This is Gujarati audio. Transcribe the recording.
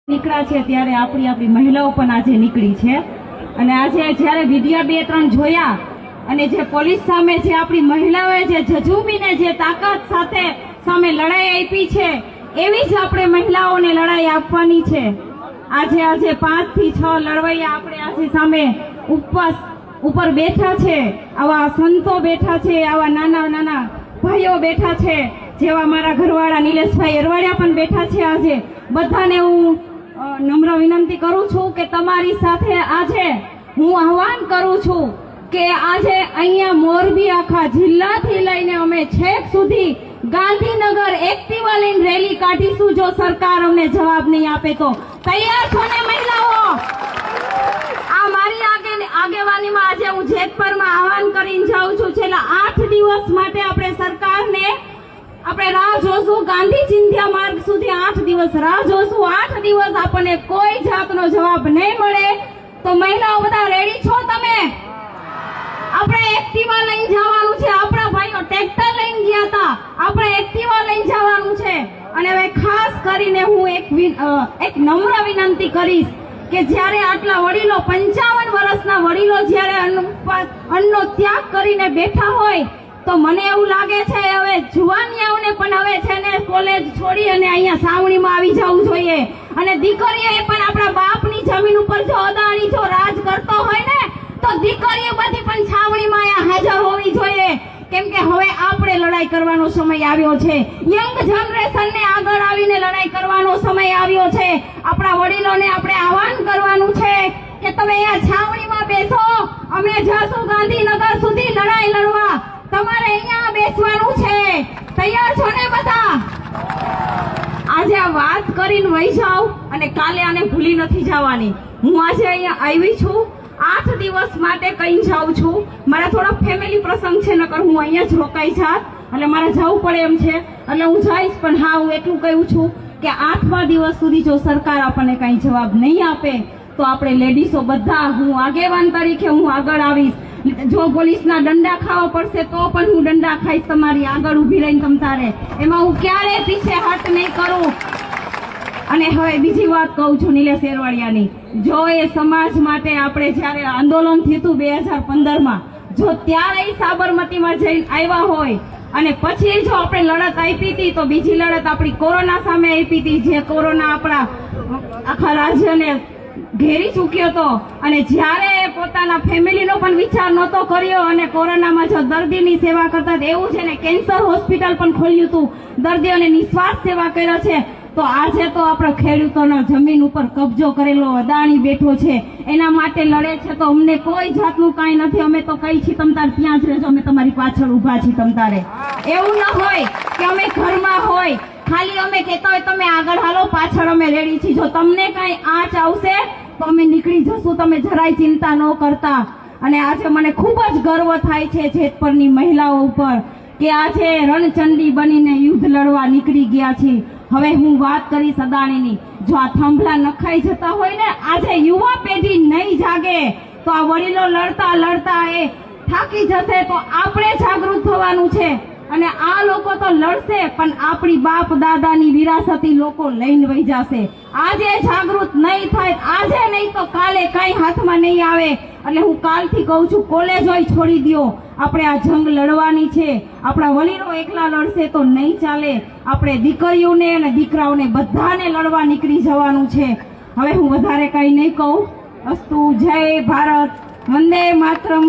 નીકળ્યા છે ત્યારે આપણી મહિલાઓ પણ આજે નીકળી છે અને આજે જ્યારે વિડિયા 2-3 જોયા અને જે પોલીસ સામે જે આપણી મહિલાઓએ જે ઝઝૂમીને જે તાકાત સાથે સામે લડાઈ આપી છે એવી જ આપણે મહિલાઓને લડાઈ આપવાની છે। આજે 5 થી 6 લડવૈયા આપણે આજે સામે ઉપવાસ ઉપર બેઠા છે, આવા સંતો બેઠા છે, આવા નાના નાના ભાઈઓ બેઠા છે, જેવા મારા ઘરવાળા નિલેશભાઈ અરવાડિયા પણ બેઠા છે। આજે બધાને હું નમ્ર વિનંતી કરું છું કે તમારી સાથે આજે હું આહવાન કરું છું કે આજે અહીંયા મોરબી આખા જિલ્લાથી લઈને અમે છેક સુધી ગાંધીનગર એક્ટિવા લઈને રેલી કાઢીશું જો સરકાર અમને જવાબ નહીં આપે તો। તૈયાર છો ને મહિલાઓ? આ મારી આગેવાનીમાં આજે હું જેતપરમાં આહવાન કરીને જાઉં છું। છેલ્લા 8 દિવસ માટે આપણે સરકારને આપણે રાહ જોશું, ગાંધી ચિંધ્યા માર્ગ સુધી 8 દિવસ રાહ જોશું। 8 દિવસ આપણને કોઈ જાતનો જવાબ નહીં મળે તો મહિલાઓ બધા રેડી છો તમે? આપણે એક્ટિવા લઈને જવાનું છે, આપણા ભાઈઓ ટ્રેક્ટર લઈને ગયા હતા, આપણે એક્ટિવા લઈને જવાનું છે। અને હવે ખાસ કરીને હું એક નમ્ર વિનંતી કરીશ કે જ્યારે આટલા વડીલો 55 વર્ષના વડીલો જ્યારે અન્નનો ત્યાગ કરીને બેઠા હોય તો મને એવું લાગે છે હવે જુવાનિયાઓને પણ હવે છે ને કોલેજ છોડી અને અહીંયા સાવણીમાં આવી જવું જોઈએ અને દીકરીઓએ પણ આપણા બાપની જમીન ઉપર જો અદાણી જો રાજ કરતો હોય ને તો દીકરીઓ બધી પણ છાવણીમાં અહીંયા હાજર હોવી જોઈએ, કેમ કે હવે આપણે લડાઈ કરવાનો સમય આવ્યો છે। યંગ જનરેશનને આગળ આવીને લડાઈ કરવાનો સમય આવ્યો છે। આપણા વડીલોને આપણે આહવાન કરવાનું છે કે તમે અહીંયા છાવણીમાં બેસો, અમે જશું ગાંધીનગર સુધી લડાઈ લડવા, તમારે અહીંયા બેસવાનું છે। તૈયાર છો ને બધા? આજે આ વાત કરીને વહી જાવ અને કાલે આને ભૂલી નથી જવાની। હું આજે અહીંયા આવી છું 8 દિવસ માટે કઈ જાઉં છું, મારા થોડા ફેમિલી પ્રસંગ છે, નકર હું અહીંયા જ રોકાઈ જાત એટલે મારે જવું પડે એમ છે એટલે હું જઈશ। પણ હા, હું એટલું કહું છું કે 8મા દિવસ સુધી જો સરકાર આપણને કઈ જવાબ નહીં આપે તો આપણે લેડીઝો બધા, હું આગેવાન તરીકે હું આગળ આવીશ। જો પોલીસના દંડા ખાવા પડશે તો પણ હું દંડા ખાઈશ તમારી આગળ ઊભી રહીને તમતારે, એમાં હું ક્યારે પીછે હટ નહીં કરું। અને હવે બીજી વાત કહું છું નિલેશ અરવાડિયાની, જો એ સમાજ માટે આપણે જ્યારે આંદોલન થયું હતું 2015માં, જો ત્યારે સાબરમતીમાં જઈને આવ્યા હોય અને પછી જો આપણે લડત આપી હતી તો બીજી લડત આપણી કોરોના સામે આપી હતી, જે કોરોના આપણા આખા રાજ્યને ઘેરી ચૂક્યો હતો અને જ્યારે પોતાના ફેમિલીનો પણ વિચાર નહોતો કર્યો અને કોરોનામાં જો દર્દીની સેવા કરતા એવું છે ને કેન્સર હોસ્પિટલ પણ ખોલ્યું હતું, દર્દીઓને નિસ્વાર્થ સેવા કર્યો છે। તો આજે તો આપણો ખેડૂતોનો જમીન ઉપર કબજો કરેલો અદાણી બેઠો છે, એના માટે લડે છે તો અમને કોઈ જાતનું કાંઈ નથી, અમે તો કઈ છીએ તમતાર ત્યાં જ રહેજો, અમે તમારી પાછળ ઊભા છીએ તમતારે। એવું ન હોય કે અમે ઘરમાં હોય ખાલી અમે કહેતા હોય તમે આગળ હાલો, પાછળ અમે રેડી છીએ, જો તમને કઈ આંચ આવશે તો અમે નીકળી જશું, તમે જરાય ચિંતા ન કરતા। અને આજે મને ખૂબ જ ગર્વ થાય છે જેતપુરની મહિલાઓ ઉપર કે આજે રણચંડી બનીને યુદ્ધ લડવા નીકળી ગયા છે। હવે હું વાત કરીશ અદાણીની, જો આ થાંભલા નખાઈ જતા હોય ને, આજે યુવા પેઢી નહીં જાગે તો આ વડીલો લડતા લડતા એ થાકી જશે, તો આપણે જાગૃત થવાનું છે। અને આ લોકો તો લડશે પણ આપણી બાપ દાદાની વિરાસતી લોકો લઈને વહી જશે। આજે જાગૃત નહીં થાય, આજે નહીં તો કાલે કઈ હાથમાં નહીં આવે। એટલે હું કાલથી કહું છું કોલેજ હોય છોડી દો, આપણે આ જંગ લડવાની છે। આપણા વડીલો એકલા લડશે તો નહીં ચાલે, આપણે દીકરીઓને અને દીકરાઓને બધાને લડવા નીકળી જવાનું છે। હવે હું વધારે કઈ નહીં કહું। અસ્તુ, જય ભારત, વંદે માતરમ।